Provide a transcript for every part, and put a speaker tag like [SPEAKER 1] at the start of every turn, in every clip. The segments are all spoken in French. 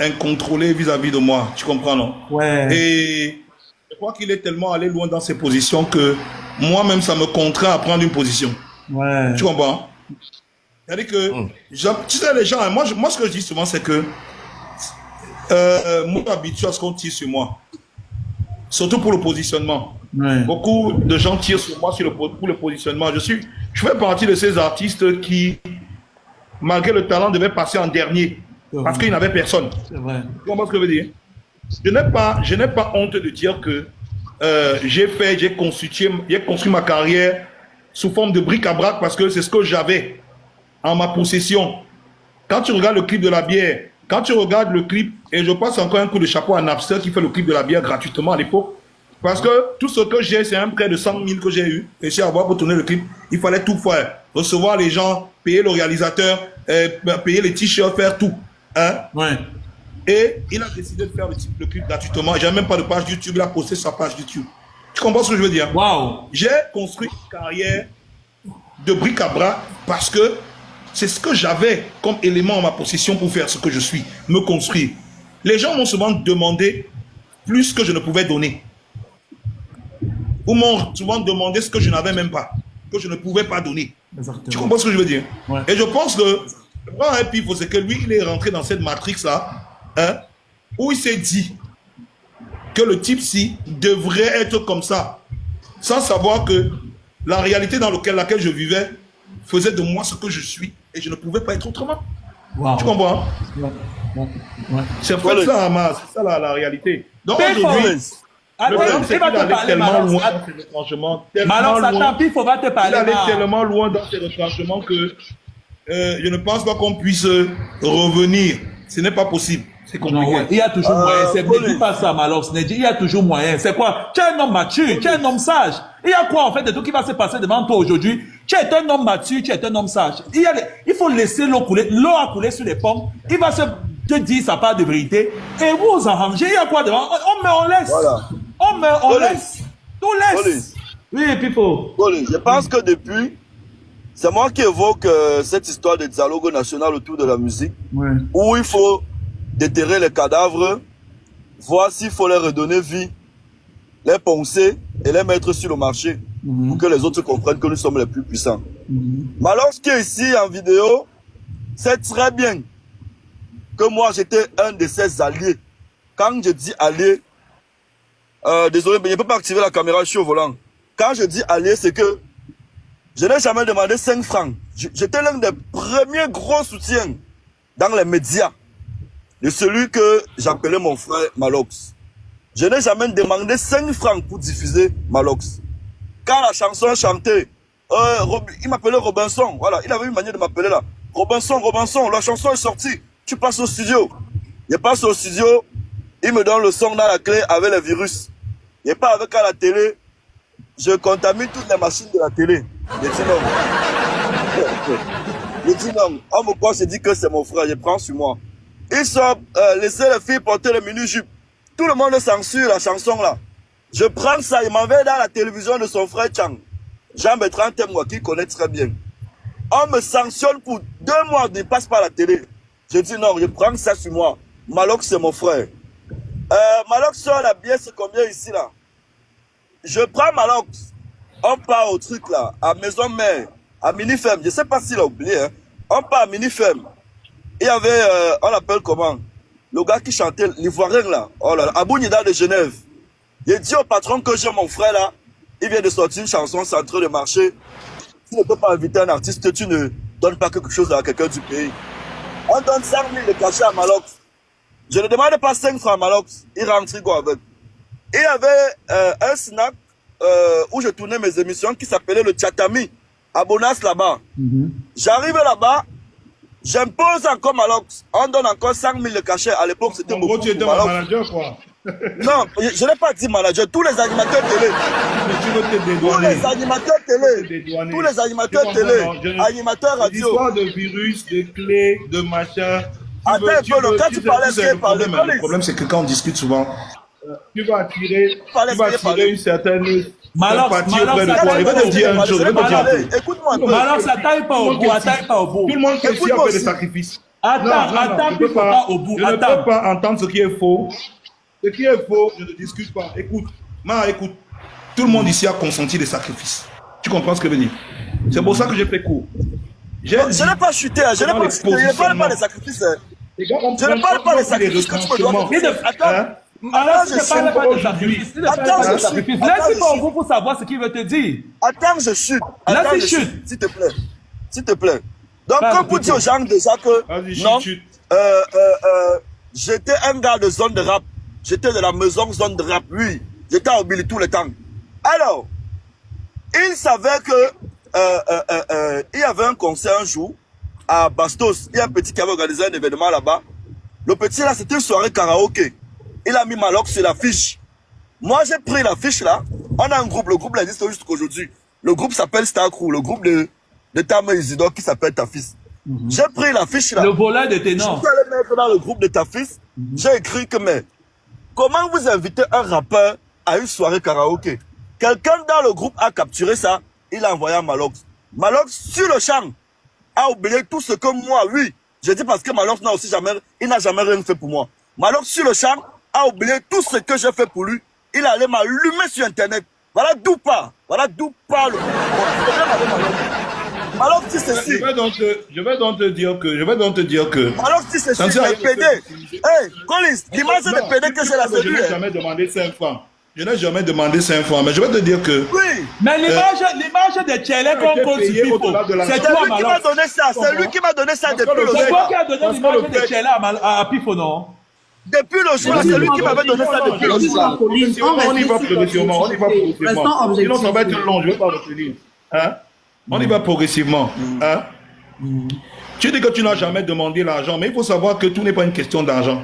[SPEAKER 1] incontrôlé vis-à-vis de moi. Tu comprends, non?
[SPEAKER 2] Ouais.
[SPEAKER 1] Et je crois qu'il est tellement allé loin dans ses positions que moi-même, ça me contraint à prendre une position.
[SPEAKER 2] Ouais.
[SPEAKER 1] Tu comprends? C'est-à-dire que, tu sais, les gens, moi, ce que je dis souvent, c'est que moi, je suis habitué à ce qu'on tire sur moi. Surtout pour le positionnement.
[SPEAKER 2] Ouais.
[SPEAKER 1] Beaucoup de gens tirent sur moi pour le positionnement. Je fais partie de ces artistes qui, malgré le talent, devaient passer en dernier parce qu'il n'avait personne.
[SPEAKER 2] C'est vrai.
[SPEAKER 1] Tu comprends ce que je veux dire? Je n'ai pas honte de dire que j'ai construit ma carrière sous forme de bric-à-brac parce que c'est ce que j'avais en ma possession. Quand tu regardes le clip de la bière, quand tu regardes le clip, et je passe encore un coup de chapeau à Napster qui fait le clip de la bière gratuitement à l'époque, parce que tout ce que j'ai, c'est un prêt de 100 000 que j'ai eu, et si avoir pour tourner le clip, il fallait tout faire. Recevoir les gens, payer le réalisateur, payer les t-shirts, faire tout. Hein?
[SPEAKER 2] Ouais.
[SPEAKER 1] Et il a décidé de faire le clip gratuitement. J'ai même pas de page YouTube, il a posté sa page YouTube. Tu comprends ce que je veux dire?
[SPEAKER 2] Waouh.
[SPEAKER 1] J'ai construit une carrière de bric-à-brac parce que c'est ce que j'avais comme élément en ma possession pour faire ce que je suis, me construire. Les gens m'ont souvent demandé plus que je ne pouvais donner. Ou m'ont souvent demandé ce que je n'avais même pas, que je ne pouvais pas donner.
[SPEAKER 2] Exactement.
[SPEAKER 1] Tu comprends ce que je veux dire?
[SPEAKER 2] Ouais.
[SPEAKER 1] Et je pense que le grand pif, c'est que lui, il est rentré dans cette matrix-là, hein, où il s'est dit que le type-ci devrait être comme ça, sans savoir que la réalité dans laquelle je vivais faisait de moi ce que je suis et je ne pouvais pas être autrement.
[SPEAKER 2] Wow.
[SPEAKER 1] Tu comprends?
[SPEAKER 2] Ouais. Ouais. Ouais.
[SPEAKER 1] C'est ça, Hamas, c'est ça la réalité. Donc aujourd'hui, le
[SPEAKER 2] attends,
[SPEAKER 1] problème, c'est
[SPEAKER 2] il va
[SPEAKER 1] qu'il
[SPEAKER 2] te
[SPEAKER 1] allait
[SPEAKER 2] parler,
[SPEAKER 1] tellement
[SPEAKER 2] Malox.
[SPEAKER 1] loin dans ses retranchements,
[SPEAKER 2] Malox, attends, puis il va te
[SPEAKER 1] il
[SPEAKER 2] parler.
[SPEAKER 1] allait tellement loin dans ses retranchements que je ne pense pas qu'on puisse revenir. Ce n'est pas possible. C'est compliqué.
[SPEAKER 2] Non, ouais. Il y a toujours moyen. Ne dis pas ça, Malox. Ne dis, il y a toujours moyen. C'est quoi? Tu es un homme mature, tu es un homme sage. Il y a quoi, en fait, de tout qui va se passer devant toi aujourd'hui? Tu es un homme mature, tu es un homme sage. Il faut laisser l'eau couler. L'eau a coulé sur les pommes. Il va te dire sa part de vérité. Et vous vous arrangez. Il y a quoi devant? On met, on laisse.
[SPEAKER 3] Voilà.
[SPEAKER 2] On met, on laisse. On laisse. Oui, Pipo.
[SPEAKER 3] Je pense que depuis, c'est moi qui évoque cette histoire de dialogue national autour de la musique, où il faut déterrer les cadavres, voir s'il faut les redonner vie, les poncer et les mettre sur le marché pour que les autres comprennent que nous sommes les plus puissants. Malox qui est ici en vidéo, sait très bien que moi j'étais un de ses alliés. Quand je dis allié, désolé, mais je ne peux pas activer la caméra, je suis au volant. Quand je dis allié, c'est que je n'ai jamais demandé 5 francs. J'étais l'un des premiers gros soutiens dans les médias de celui que j'appelais mon frère Malox. Je n'ai jamais demandé 5 francs pour diffuser Malox. Quand la chanson est chantée, il m'appelait Robinson. Voilà, il avait une manière de m'appeler là. Robinson, Robinson, la chanson est sortie. Tu passes au studio. Je passe au studio, il me donne le son dans la clé avec les virus. Je pas avec à la télé. Je contamine toutes les machines de la télé. Je dis non. Je dis non. On me croit, je dis que c'est mon frère, je prends sur moi. Ils sont laissés les filles porter les mini-jupes. Tout le monde censure la chanson là. Je prends ça, il m'en va dans la télévision de son frère Chang. Jean-Bertrand Temwa, qui connaît très bien. On me sanctionne pour 2 mois, il ne passe pas à la télé. Je dis non, je prends ça sur moi. Malox, c'est mon frère. Malox sort la bière, c'est combien ici là? Je prends Malox. On part au truc là, à Maison Mère, à Minifem. Je ne sais pas s'il a oublié. Hein. On part à Minifem. Il y avait, on l'appelle comment? Le gars qui chantait, l'Ivoirien là. Oh là là, Abou Nida de Genève. J'ai dit au patron que j'ai mon frère là. Il vient de sortir une chanson, c'est en train de marcher. Tu ne peux pas inviter un artiste, tu ne donnes pas quelque chose à quelqu'un du pays. On donne 5 000 de cachet à Malox. Je ne demande pas 5 francs à Malox. Il rentre, il go avec. Il y avait un snack où je tournais mes émissions qui s'appelait le Tchatami, à Bonas là-bas. J'arrive là-bas, j'impose encore Malox. On donne encore 5 000 de cachet. À l'époque, c'était beaucoup.
[SPEAKER 1] Tu étais mon manager, quoi.
[SPEAKER 3] Non, je n'ai pas dit manager. Tous les animateurs télé. Tous les animateurs télé. Tous les animateurs télé. Animateurs radio.
[SPEAKER 1] L'histoire de virus, de clés, de machin.
[SPEAKER 3] Attends un peu, quand tu parlais, ce qui est parlé.
[SPEAKER 1] Le problème, c'est que quand on discute souvent, tu vas attirer une certaine sympathie auprès de toi. Il va te dire une chose.
[SPEAKER 3] Écoute-moi un peu.
[SPEAKER 2] Malox, attends pas au bout, attends pas au bout.
[SPEAKER 1] Tout le monde qui a fait des sacrifices.
[SPEAKER 2] Attends,
[SPEAKER 1] je
[SPEAKER 2] puis
[SPEAKER 1] peux
[SPEAKER 2] faut pas au bout.
[SPEAKER 1] je ne
[SPEAKER 2] Attends.
[SPEAKER 1] peux pas entendre ce qui est faux. Ce qui est faux, je ne discute pas. Écoute, écoute. Tout le monde ici a consenti des sacrifices. Tu comprends ce que je veux dire? C'est pour ça que j'ai fait court.
[SPEAKER 3] Je n'ai pas chuté, je n'ai pas chuté. Je ne parle pas des sacrifices. Je ne parle pas des sacrifices que tu me dois faire. Attends.
[SPEAKER 2] Alors, je ne parle pas de sacrifice. Laisse-moi pour vous pour savoir ce qu'il veut te dire.
[SPEAKER 3] Attends, je chute. Attends, je chute. S'il te plaît. S'il te plaît. Donc, comme vous dites aux gens déjà que non, j'étais un gars de zone de rap. J'étais de la maison zone de rap. Oui, j'étais à Obili tout le temps. Alors, il savait que il y avait un concert un jour à Bastos. Il y a un petit qui avait organisé un événement là-bas. Le petit là, c'était une soirée karaoké. Il a mis Malox sur l'affiche. Moi, j'ai pris l'affiche là. On a un groupe, le groupe existe jusqu'à aujourd'hui. Le groupe s'appelle Star Crew, le groupe de Tam Isidore qui s'appelle Ta Fils. J'ai pris l'affiche là.
[SPEAKER 2] Le voleur de ténor.
[SPEAKER 3] Je suis allé mettre dans le groupe de Ta Fils. J'ai écrit que, mais, comment vous invitez un rappeur à une soirée karaoké? Quelqu'un dans le groupe a capturé ça. Il a envoyé à Malox. Malox, sur le champ, a oublié tout ce que moi, oui. Je dis parce que Malox n'a aussi jamais, il n'a jamais rien fait pour moi. Malox, sur le champ, a oublié tout ce que j'ai fait pour lui. Il allait m'allumer sur Internet. Voilà d'où part. Voilà d'où parle. Malox dit ceci.
[SPEAKER 1] Je vais donc te dire que.
[SPEAKER 3] Malox dit ceci, c'est PD. Hey, Collins, l'image de PD que j'ai là, c'est
[SPEAKER 1] Je
[SPEAKER 3] lui.
[SPEAKER 1] n'ai jamais demandé 5 francs. Je n'ai jamais demandé 5 francs, mais je vais te dire que.
[SPEAKER 3] Oui.
[SPEAKER 2] Mais l'image de Tchélé qu'on cause sur Pifo, c'est
[SPEAKER 3] C'est
[SPEAKER 2] toi,
[SPEAKER 3] lui qui m'a
[SPEAKER 2] Malox.
[SPEAKER 3] donné ça. C'est lui qui m'a donné ça depuis le
[SPEAKER 2] C'est
[SPEAKER 3] jour.
[SPEAKER 2] toi qui as donné l'image de Tchélé à Pifo, non?
[SPEAKER 3] Depuis le jour, c'est lui qui m'avait donné ça depuis le jour.
[SPEAKER 1] On y va progressivement. Sinon, ça va être long, je ne vais pas retenir. Hein? On y va progressivement. Hein? Tu dis que tu n'as jamais demandé l'argent, mais il faut savoir que tout n'est pas une question d'argent.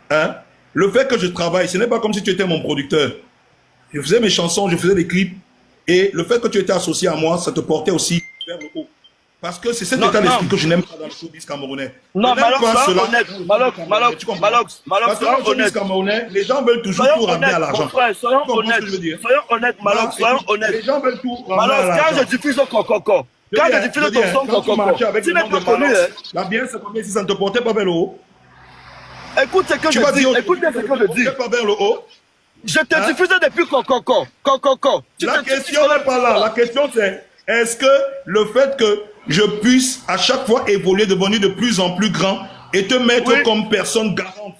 [SPEAKER 1] Hein? Le fait que je travaille, ce n'est pas comme si tu étais mon producteur. Je faisais mes chansons, je faisais des clips, et le fait que tu étais associé à moi, ça te portait aussi vers le haut. Parce que c'est cet état d'esprit que je n'aime pas dans le showbiz camerounais.
[SPEAKER 3] Non, Malox, sois honnête. Malox,
[SPEAKER 1] parce que dans le showbiz camerounais, les gens veulent toujours tout ramener à l'argent.
[SPEAKER 3] Soyons honnêtes, Malox, soyons honnêtes.
[SPEAKER 1] Les gens veulent tout ramener à
[SPEAKER 3] Malox,
[SPEAKER 1] l'argent.
[SPEAKER 3] quand je diffuse au Coco, quand je diffuse ton son Coco, tu n'es pas connu, hein.
[SPEAKER 1] La bière, c'est combien si ça ne te portait pas vers le haut?
[SPEAKER 3] Écoute ce que je dis, écoute ce que je dis.
[SPEAKER 1] Pas vers le haut.
[SPEAKER 3] Je te diffuse depuis Coco.
[SPEAKER 1] La question n'est pas là. La question c'est, est-ce que le fait que je puisse à chaque fois évoluer, devenir de plus en plus grand et te mettre comme personne garante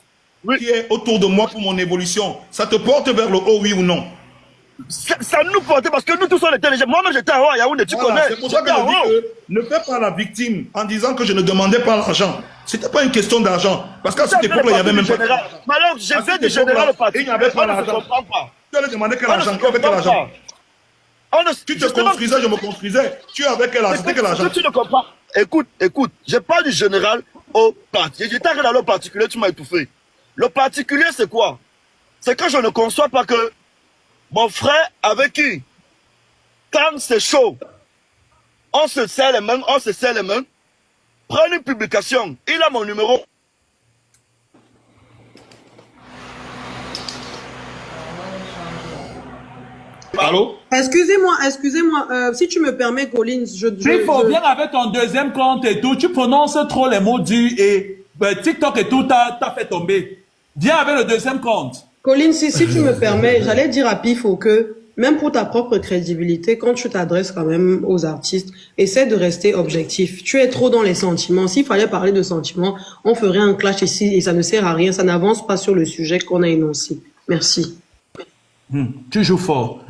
[SPEAKER 1] qui est autour de moi pour mon évolution, ça te porte vers le haut, oui ou non?
[SPEAKER 3] Ça nous portait parce que nous tous on était les gens. Moi-même j'étais en haut à Yaoundé, tu connais.
[SPEAKER 1] C'est pour ça que je dis que ne fais pas la victime en disant que je ne demandais pas l'argent. C'était pas une question d'argent. Parce qu'à cette époque-là, il n'y avait même pas.
[SPEAKER 3] Alors, j'ai fait du général au parti.
[SPEAKER 1] Il n'y avait pas d'argent. Tu allais demander quel argent? Tu avais quel argent? Tu te construisais, je me construisais. Tu avais quel argent? Quel argent?
[SPEAKER 3] Tu ne comprends pas. Écoute, je parle du général au parti. J'étais arrivé dans le particulier, tu m'as étouffé. Le particulier, c'est quoi? C'est que je ne conçois pas que mon frère avec qui, quand c'est chaud, on se serre les mains, prends une publication, il a mon numéro.
[SPEAKER 1] Allô?
[SPEAKER 4] Excusez-moi, si tu me permets, Collins,
[SPEAKER 2] Viens avec ton deuxième compte et tout, tu prononces trop les mots durs et TikTok et tout, t'as fait tomber. Viens avec le deuxième compte.
[SPEAKER 4] Collins, si tu me permets, j'allais dire à Pifo que même pour ta propre crédibilité, quand tu t'adresses quand même aux artistes, essaie de rester objectif. Tu es trop dans les sentiments. S'il fallait parler de sentiments, on ferait un clash ici et ça ne sert à rien. Ça n'avance pas sur le sujet qu'on a énoncé. Merci.
[SPEAKER 2] Tu joues fort.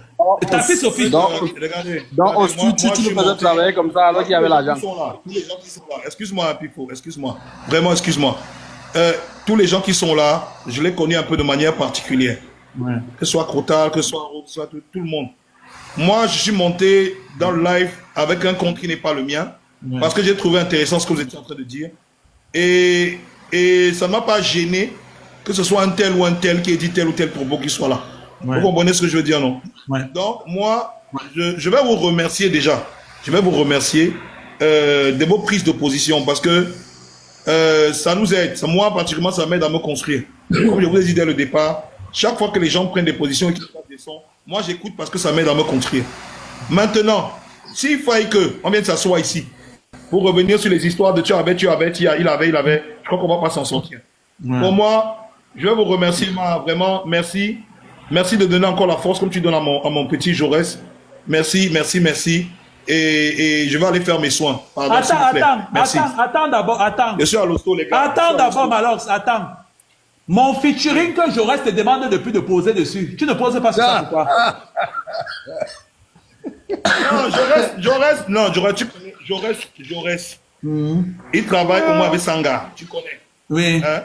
[SPEAKER 2] Ta fille Sophie.
[SPEAKER 5] Donc, tu nous faisais travailler comme ça alors qu'il y avait l'argent.
[SPEAKER 1] Tous les gens qui sont là, excuse-moi, Pifo, excuse-moi. Vraiment, excuse-moi. Tous les gens qui sont là, je les connais un peu de manière particulière. Ouais. Que ce soit Crotal, que ce soit tout le monde. Moi, je suis monté dans le live avec un compte qui n'est pas le mien, parce que j'ai trouvé intéressant ce que vous étiez en train de dire. Et ça ne m'a pas gêné que ce soit un tel ou un tel qui ait dit tel ou tel propos qui soit là. Vous comprenez ce que je veux dire, non? Donc, moi, je vais vous remercier déjà. Je vais vous remercier de vos prises de position, parce que ça nous aide. Moi, particulièrement, ça m'aide à me construire. Comme je vous ai dit dès le départ, chaque fois que les gens prennent des positions et qu'ils fassent des sons, moi, j'écoute parce que ça m'aide à me construire. Maintenant, s'il faille qu'on vienne s'asseoir ici, pour revenir sur les histoires de tu avais, il avait, je crois qu'on va pas s'en sortir. Pour moi, je vais vous remercier, vraiment, merci. Merci de donner encore la force comme tu donnes à mon petit Jaurès. Merci, merci, merci. Et je vais aller faire mes soins. Pardon,
[SPEAKER 2] Attends d'abord, attends.
[SPEAKER 1] Je suis à l'hosto, les gars.
[SPEAKER 2] Attends d'abord, Malox, attends. Mon featuring que Jaurès te demande depuis de poser dessus. Tu ne poses pas sur ça, pourquoi?
[SPEAKER 1] Non, Jaurès. Il travaille au moins avec Sanga. Tu connais.
[SPEAKER 2] Oui.
[SPEAKER 1] Hein?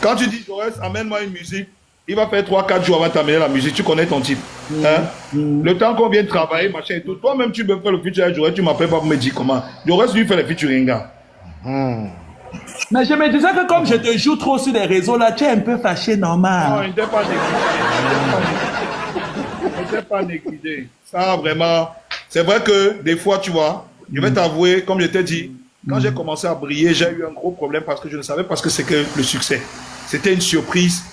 [SPEAKER 1] Quand tu dis Jaurès, amène-moi une musique, il va faire 3-4 jours avant de t'amener la musique. Tu connais ton type. Hein? Le temps qu'on vient travailler, machin et tout. Toi-même, tu veux faire le featuring Jaurès, tu m'appelles pas pour me dire comment. Jaurès, lui, fait le featuring, gars.
[SPEAKER 2] Mais je me disais que comme je te joue trop sur les réseaux, là, tu es un peu fâché, normal.
[SPEAKER 1] Non, il n'était pas négligé. Ça, vraiment, c'est vrai que des fois, tu vois, je vais t'avouer, comme je t'ai dit, quand j'ai commencé à briller, j'ai eu un gros problème parce que je ne savais pas ce que c'est que le succès. C'était une surprise.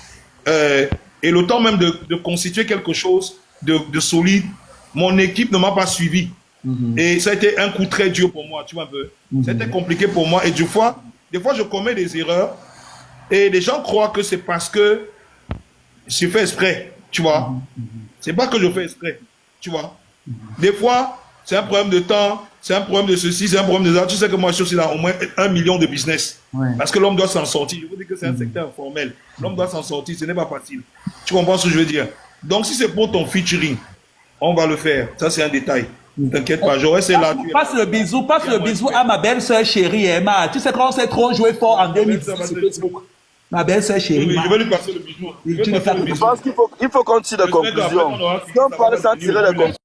[SPEAKER 1] Et le temps même de constituer quelque chose de solide, mon équipe ne m'a pas suivi. Et ça a été un coup très dur pour moi, tu vois un peu. C'était compliqué pour moi. Et des fois, je commets des erreurs et les gens croient que c'est parce que je fais exprès, tu vois. C'est pas que je fais exprès, tu vois. Des fois, c'est un problème de temps, c'est un problème de ceci, c'est un problème de ça. Tu sais que moi, je suis dans au moins 1 million de business. Parce que l'homme doit s'en sortir. Je vous dis que c'est un secteur informel. L'homme doit s'en sortir, ce n'est pas facile. Tu comprends ce que je veux dire? Donc, si c'est pour ton featuring, on va le faire. Ça, c'est un détail. Ne t'inquiète pas, j'aurais c'est là.
[SPEAKER 2] Passe le bisou à ma belle-sœur chérie Emma. Tu sais qu'on s'est trop joué fort en 2010 sur Facebook. Ma belle-sœur chérie.
[SPEAKER 1] Oui, je vais lui passer le bisou.
[SPEAKER 3] Je pense qu'il faut qu'on tire des conclusions. Si on parle sans tirer les conclusions.